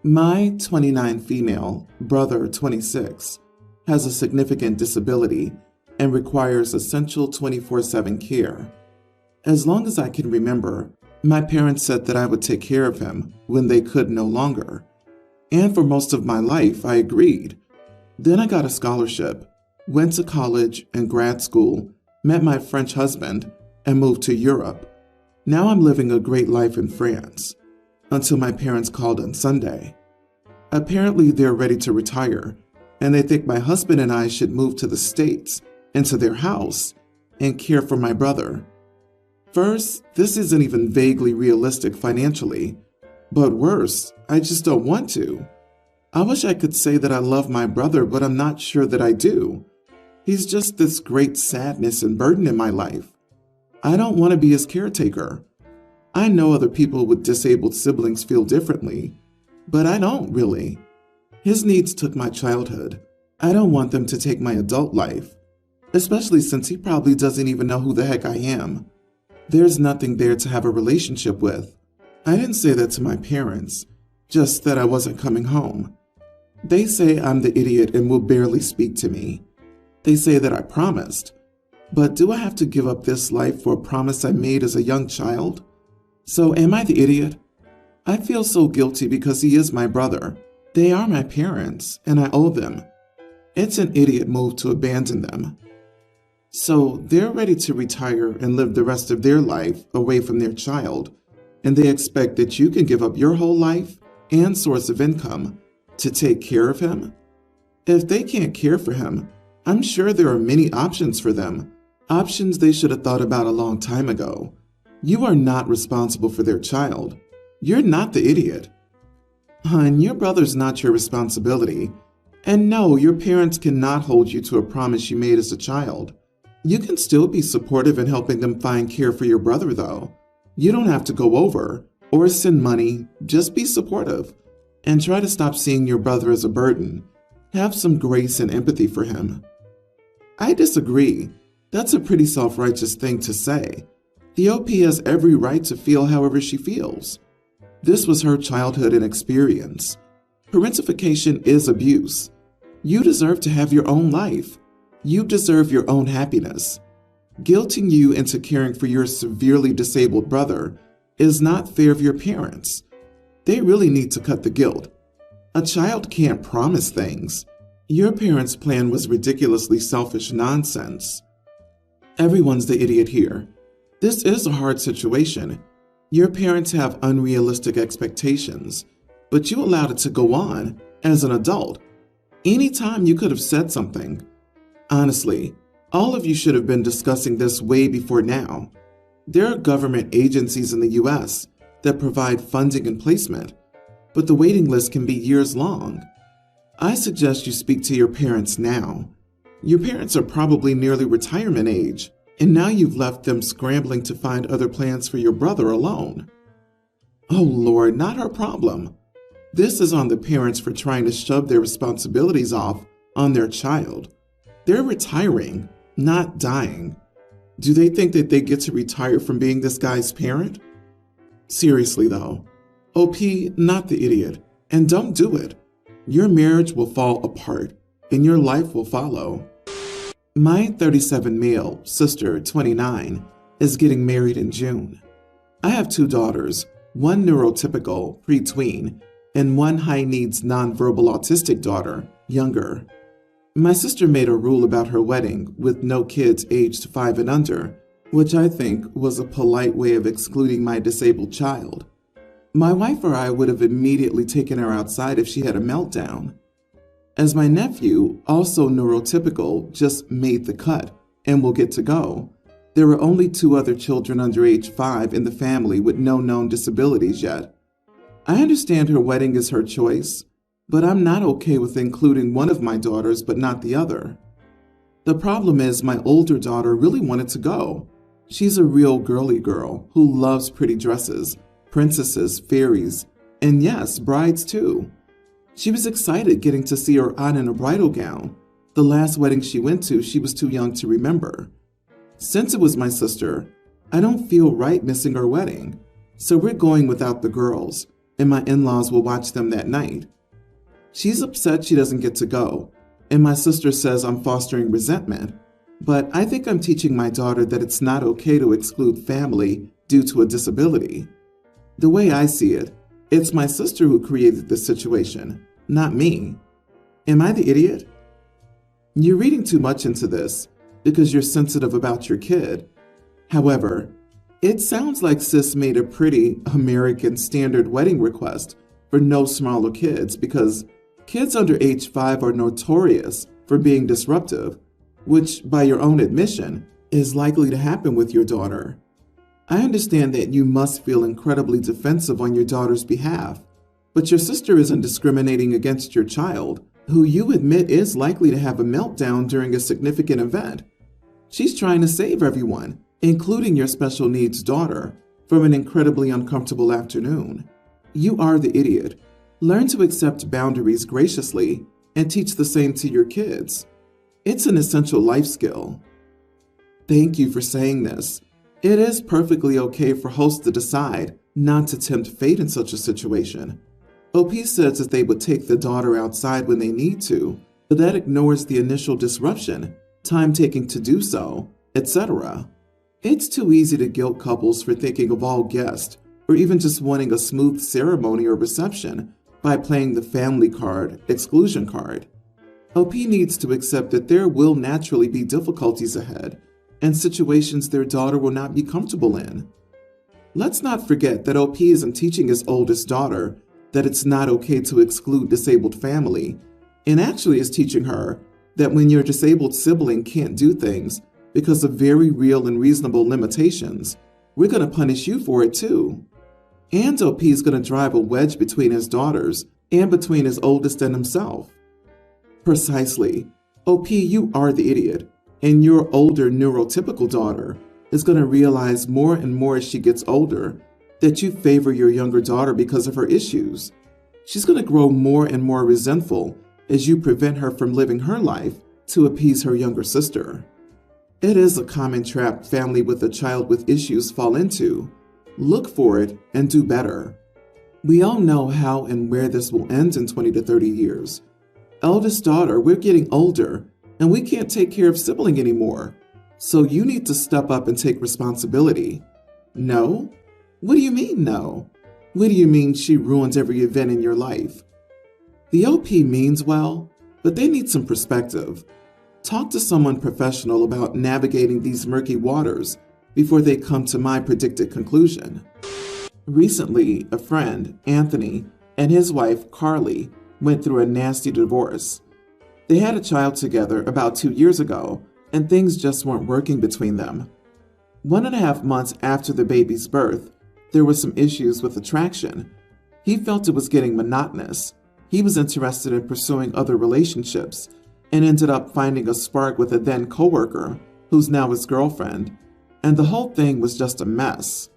My 29 female brother, 26, has a significant disability and requires essential 24/7 care. As long as I can remember, my parents said that I would take care of him when they could no longer. And for most of my life, I agreed. Then I got a scholarship, went to college and grad school, met my French husband, and moved to Europe. Now I'm living a great life in France, until my parents called on Sunday. Apparently, they're ready to retire, and they think my husband and I should move to the States, into their house, and care for my brother. First, this isn't even vaguely realistic financially, but worse, I just don't want to. I wish I could say that I love my brother, but I'm not sure that I do. He's just this great sadness and burden in my life. I don't want to be his caretaker. I know other people with disabled siblings feel differently, but I don't really. His needs took my childhood. I don't want them to take my adult life, especially since he probably doesn't even know who the heck I am. There's nothing there to have a relationship with. I didn't say that to my parents, just that I wasn't coming home. They say I'm the idiot and will barely speak to me. They say that I promised. But do I have to give up this life for a promise I made as a young child? So am I the idiot? I feel so guilty because he is my brother. They are my parents, and I owe them. It's an idiot move to abandon them. So they're ready to retire and live the rest of their life away from their child, and they expect that you can give up your whole life and source of income to take care of him? If they can't care for him, I'm sure there are many options for them, options they should have thought about a long time ago. You are not responsible for their child. You're not the idiot. Hun, your brother's not your responsibility. And no, your parents cannot hold you to a promise you made as a child. You can still be supportive in helping them find care for your brother, though. You don't have to go over or send money, just be supportive. And try to stop seeing your brother as a burden. Have some grace and empathy for him. I disagree. That's a pretty self-righteous thing to say. The OP has every right to feel however she feels. This was her childhood and experience. Parentification is abuse. You deserve to have your own life. You deserve your own happiness. Guilting you into caring for your severely disabled brother is not fair of your parents. They really need to cut the guilt. A child can't promise things. Your parents' plan was ridiculously selfish nonsense. Everyone's the idiot here. This is a hard situation. Your parents have unrealistic expectations, but you allowed it to go on as an adult. Anytime you could have said something. Honestly, all of you should have been discussing this way before now. There are government agencies in the US that provide funding and placement, but the waiting list can be years long. I suggest you speak to your parents now. Your parents are probably nearly retirement age, and now you've left them scrambling to find other plans for your brother alone. Oh Lord, not our problem. This is on the parents for trying to shove their responsibilities off on their child. They're retiring, not dying. Do they think that they get to retire from being this guy's parent? Seriously though, OP, not the idiot, and don't do it. Your marriage will fall apart, and your life will follow. My 37 male sister, 29, is getting married in June. I have 2 daughters, one neurotypical, pre-tween, and one high-needs nonverbal autistic daughter, younger. My sister made a rule about her wedding with no kids aged 5 and under, which I think was a polite way of excluding my disabled child. My wife or I would have immediately taken her outside if she had a meltdown. As my nephew, also neurotypical, just made the cut and will get to go, there are only 2 other children under age 5 in the family with no known disabilities yet. I understand her wedding is her choice, but I'm not okay with including one of my daughters but not the other. The problem is my older daughter really wanted to go. She's a real girly girl who loves pretty dresses, princesses, fairies, and yes, brides too. She was excited getting to see her aunt in a bridal gown. The last wedding she went to, she was too young to remember. Since it was my sister, I don't feel right missing her wedding, so we're going without the girls, and my in-laws will watch them that night. She's upset she doesn't get to go, and my sister says I'm fostering resentment, but I think I'm teaching my daughter that it's not okay to exclude family due to a disability. The way I see it, it's my sister who created this situation, not me. Am I the idiot? You're reading too much into this because you're sensitive about your kid. However, it sounds like sis made a pretty American standard wedding request for no smaller kids because kids under age 5 are notorious for being disruptive, which, by your own admission, is likely to happen with your daughter. I understand that you must feel incredibly defensive on your daughter's behalf, but your sister isn't discriminating against your child, who you admit is likely to have a meltdown during a significant event. She's trying to save everyone, including your special needs daughter, from an incredibly uncomfortable afternoon. You are the idiot. Learn to accept boundaries graciously and teach the same to your kids. It's an essential life skill. Thank you for saying this. It is perfectly okay for hosts to decide not to tempt fate in such a situation. OP says that they would take the daughter outside when they need to, but that ignores the initial disruption, time taking to do so, etc. It's too easy to guilt couples for thinking of all guests, or even just wanting a smooth ceremony or reception by playing the family card, exclusion card. OP needs to accept that there will naturally be difficulties ahead, and situations their daughter will not be comfortable in. Let's not forget that OP isn't teaching his oldest daughter that it's not okay to exclude disabled family, and actually is teaching her that when your disabled sibling can't do things because of very real and reasonable limitations, we're going to punish you for it too. And OP is going to drive a wedge between his daughters and between his oldest and himself. Precisely. OP, you are the idiot. And your older neurotypical daughter is going to realize more and more as she gets older that you favor your younger daughter because of her issues. She's going to grow more and more resentful as you prevent her from living her life to appease her younger sister. It is a common trap family with a child with issues fall into. Look for it and do better. We all know how and where this will end in 20 to 30 years. Eldest daughter, we're getting older, and we can't take care of sibling anymore. So you need to step up and take responsibility. No? What do you mean, no? What do you mean she ruins every event in your life? The OP means well, but they need some perspective. Talk to someone professional about navigating these murky waters before they come to my predicted conclusion. Recently, a friend, Anthony, and his wife, Carly, went through a nasty divorce. They had a child together about 2 years ago, and things just weren't working between them. 1.5 months after the baby's birth, there were some issues with attraction. He felt it was getting monotonous. He was interested in pursuing other relationships and ended up finding a spark with a then coworker, who's now his girlfriend, and the whole thing was just a mess.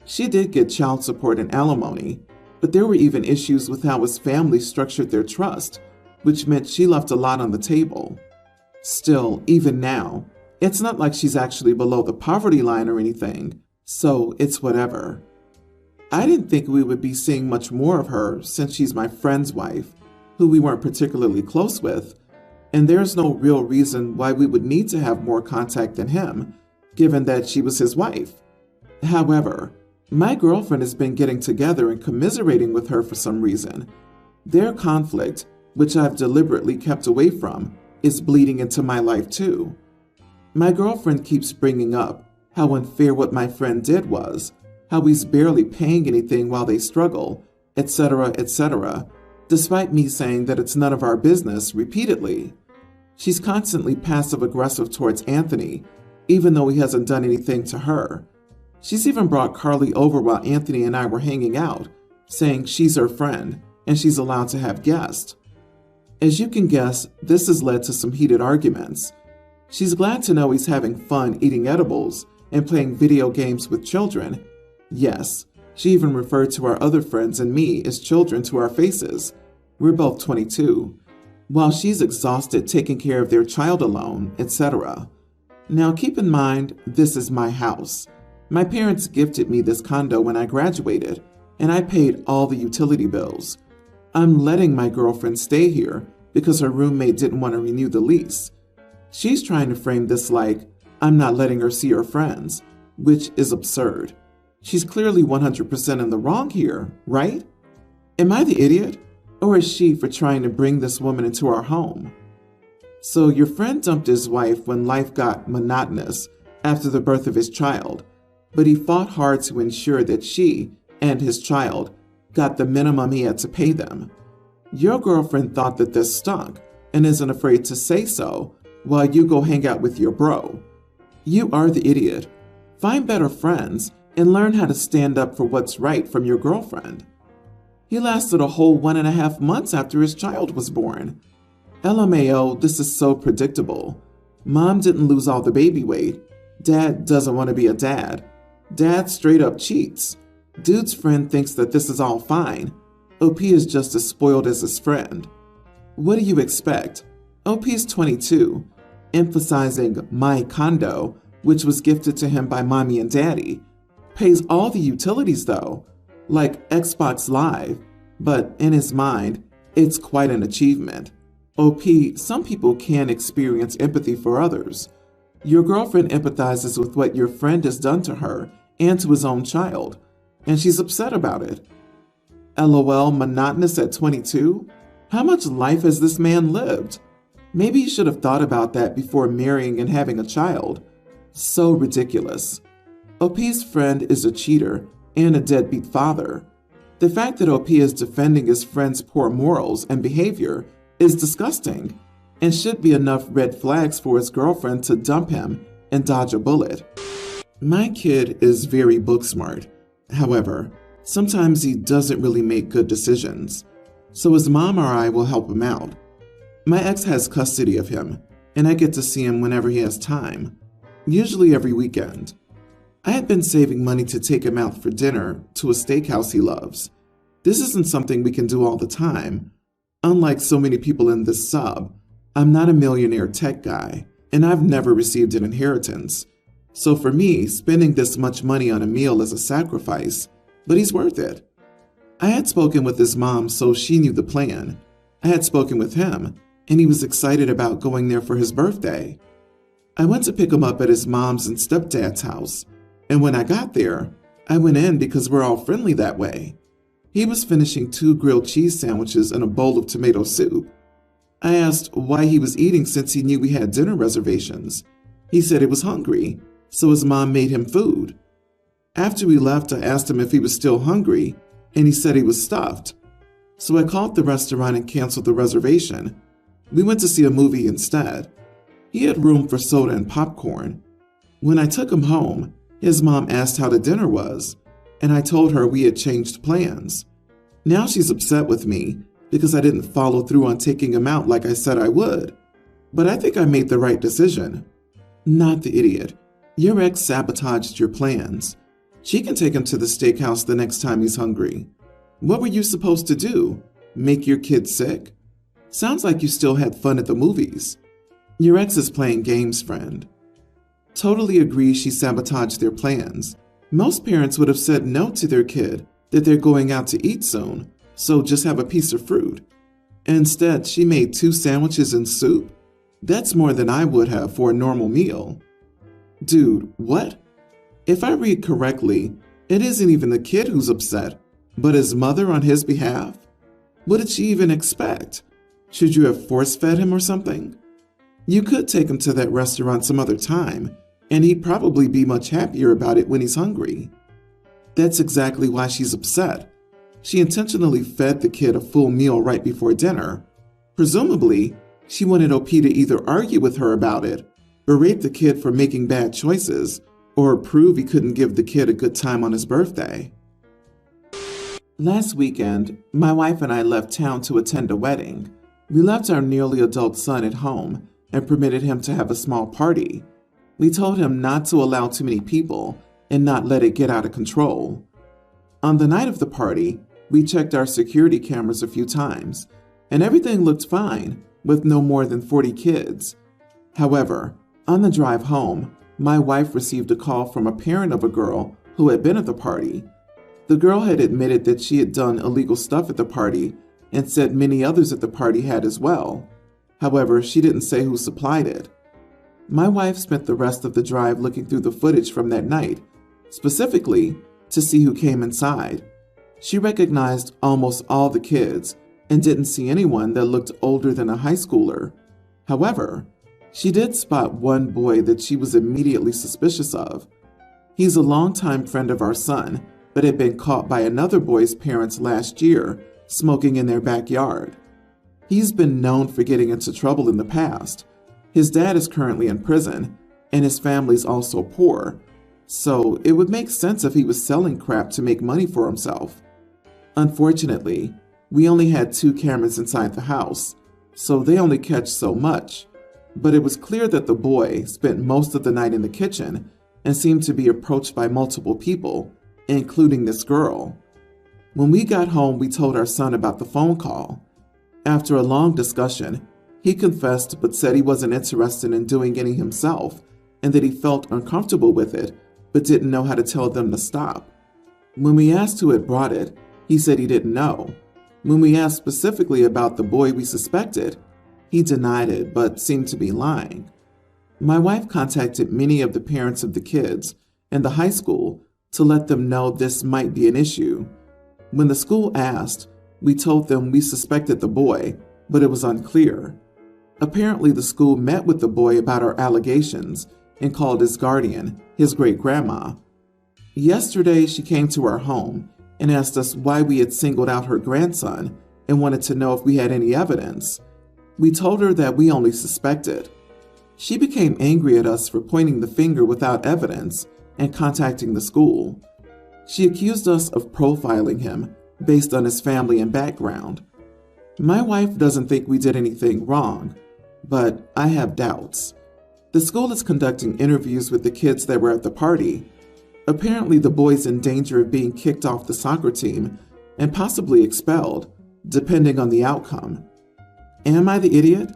She did get child support and alimony, but there were even issues with how his family structured their trust, which meant she left a lot on the table. Still, even now, it's not like she's actually below the poverty line or anything, so it's whatever. I didn't think we would be seeing much more of her since she's my friend's wife, who we weren't particularly close with, and there's no real reason why we would need to have more contact than him, given that she was his wife. However, my girlfriend has been getting together and commiserating with her for some reason. Their conflict, which I've deliberately kept away from, is bleeding into my life too. My girlfriend keeps bringing up how unfair what my friend did was, how he's barely paying anything while they struggle, etc., etc., despite me saying that it's none of our business repeatedly. She's constantly passive-aggressive towards Anthony, even though he hasn't done anything to her. She's even brought Carly over while Anthony and I were hanging out, saying she's her friend and she's allowed to have guests. As you can guess, this has led to some heated arguments. She's glad to know he's having fun eating edibles and playing video games with children. Yes, she even referred to our other friends and me as children to our faces. We're both 22. While she's exhausted taking care of their child alone, etc. Now keep in mind, this is my house. My parents gifted me this condo when I graduated, and I paid all the utility bills. I'm letting my girlfriend stay here because her roommate didn't want to renew the lease. She's trying to frame this like I'm not letting her see her friends, which is absurd. She's clearly 100% in the wrong here, right? Am I the idiot? Or is she for trying to bring this woman into our home? So your friend dumped his wife when life got monotonous after the birth of his child, but he fought hard to ensure that she and his child got the minimum he had to pay them. Your girlfriend thought that this stunk and isn't afraid to say so while you go hang out with your bro. You are the idiot. Find better friends and learn how to stand up for what's right from your girlfriend. He lasted a whole 1.5 months after his child was born. LMAO, this is so predictable. Mom didn't lose all the baby weight. Dad doesn't want to be a dad. Dad straight up cheats. Dude's friend thinks that this is all fine. OP is just as spoiled as his friend. What do you expect? OP is 22, emphasizing my condo, which was gifted to him by mommy and daddy. Pays all the utilities though, like Xbox Live, but in his mind, it's quite an achievement. OP, some people can experience empathy for others. Your girlfriend empathizes with what your friend has done to her and to his own child, and she's upset about it. LOL, monotonous at 22? How much life has this man lived? Maybe you should have thought about that before marrying and having a child. So ridiculous. OP's friend is a cheater and a deadbeat father. The fact that OP is defending his friend's poor morals and behavior is disgusting and should be enough red flags for his girlfriend to dump him and dodge a bullet. My kid is very book smart. However, sometimes he doesn't really make good decisions, so his mom or I will help him out. My ex has custody of him, and I get to see him whenever he has time, usually every weekend. I had been saving money to take him out for dinner to a steakhouse he loves. This isn't something we can do all the time. Unlike so many people in this sub, I'm not a millionaire tech guy, and I've never received an inheritance. So for me, spending this much money on a meal is a sacrifice, but he's worth it. I had spoken with his mom, so she knew the plan. I had spoken with him, and he was excited about going there for his birthday. I went to pick him up at his mom's and stepdad's house, and when I got there, I went in because we're all friendly that way. He was finishing 2 grilled cheese sandwiches and a bowl of tomato soup. I asked why he was eating since he knew we had dinner reservations. He said he was hungry, so his mom made him food. After we left, I asked him if he was still hungry, and he said he was stuffed. So I called the restaurant and canceled the reservation. We went to see a movie instead. He had room for soda and popcorn. When I took him home, his mom asked how the dinner was, and I told her we had changed plans. Now she's upset with me because I didn't follow through on taking him out like I said I would. But I think I made the right decision. Not the idiot. Your ex sabotaged your plans. She can take him to the steakhouse the next time he's hungry. What were you supposed to do? Make your kid sick? Sounds like you still had fun at the movies. Your ex is playing games, friend. Totally agree she sabotaged their plans. Most parents would have said no to their kid that they're going out to eat soon, so just have a piece of fruit. Instead, she made 2 sandwiches and soup. That's more than I would have for a normal meal. Dude, what? If I read correctly, it isn't even the kid who's upset, but his mother on his behalf? What did she even expect? Should you have force-fed him or something? You could take him to that restaurant some other time, and he'd probably be much happier about it when he's hungry. That's exactly why she's upset. She intentionally fed the kid a full meal right before dinner. Presumably, she wanted OP to either argue with her about it, berate the kid for making bad choices, or prove he couldn't give the kid a good time on his birthday. Last weekend, my wife and I left town to attend a wedding. We left our nearly adult son at home and permitted him to have a small party. We told him not to allow too many people and not let it get out of control. On the night of the party, we checked our security cameras a few times, and everything looked fine, with no more than 40 kids. However, on the drive home, my wife received a call from a parent of a girl who had been at the party. The girl had admitted that she had done illegal stuff at the party and said many others at the party had as well. However, she didn't say who supplied it. My wife spent the rest of the drive looking through the footage from that night, specifically to see who came inside. She recognized almost all the kids and didn't see anyone that looked older than a high schooler. However, she did spot one boy that she was immediately suspicious of. He's a longtime friend of our son, but had been caught by another boy's parents last year smoking in their backyard. He's been known for getting into trouble in the past. His dad is currently in prison, and his family's also poor, so it would make sense if he was selling crap to make money for himself. Unfortunately, we only had 2 cameras inside the house, so they only catch so much, but it was clear that the boy spent most of the night in the kitchen and seemed to be approached by multiple people, including this girl. When we got home, we told our son about the phone call. After a long discussion, he confessed but said he wasn't interested in doing any himself and that he felt uncomfortable with it but didn't know how to tell them to stop. When we asked who had brought it, he said he didn't know. When we asked specifically about the boy we suspected, he denied it but seemed to be lying. My wife contacted many of the parents of the kids and the high school to let them know this might be an issue. When the school asked, we told them we suspected the boy, but it was unclear. Apparently, the school met with the boy about our allegations and called his guardian, his great-grandma. Yesterday, she came to our home and asked us why we had singled out her grandson and wanted to know if we had any evidence. We told her that we only suspected. She became angry at us for pointing the finger without evidence and contacting the school. She accused us of profiling him based on his family and background. My wife doesn't think we did anything wrong, but I have doubts. The school is conducting interviews with the kids that were at the party. Apparently, the boy's in danger of being kicked off the soccer team and possibly expelled, depending on the outcome. Am I the idiot?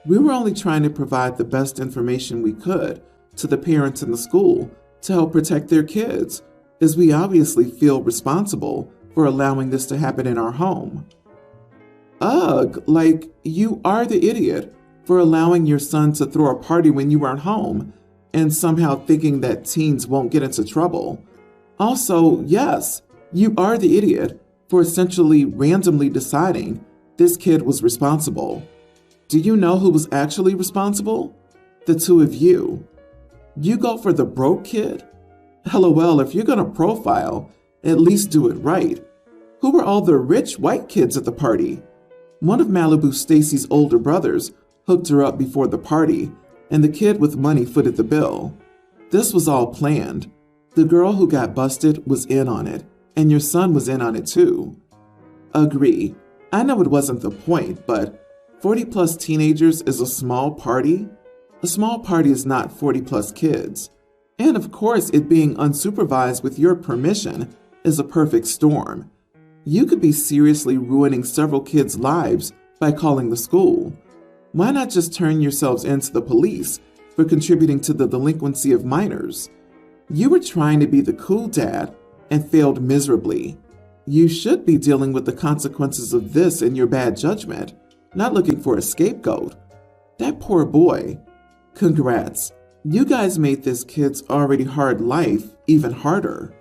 We were only trying to provide the best information we could to the parents in the school to help protect their kids, as we obviously feel responsible for allowing this to happen in our home. Ugh, like you are the idiot for allowing your son to throw a party when you weren't home and somehow thinking that teens won't get into trouble. Also, yes, you are the idiot for essentially randomly deciding this kid was responsible. Do you know who was actually responsible? The 2 of you. You go for the broke kid? LOL, if you're gonna profile, at least do it right. Who were all the rich white kids at the party? One of Malibu Stacy's older brothers hooked her up before the party, and the kid with money footed the bill. This was all planned. The girl who got busted was in on it, and your son was in on it too. Agree. I know it wasn't the point, but 40-plus teenagers is a small party? A small party is not 40-plus kids. And of course, it being unsupervised with your permission is a perfect storm. You could be seriously ruining several kids' lives by calling the school. Why not just turn yourselves in to the police for contributing to the delinquency of minors? You were trying to be the cool dad and failed miserably. You should be dealing with the consequences of this in your bad judgment, not looking for a scapegoat. That poor boy. Congrats. You guys made this kid's already hard life even harder.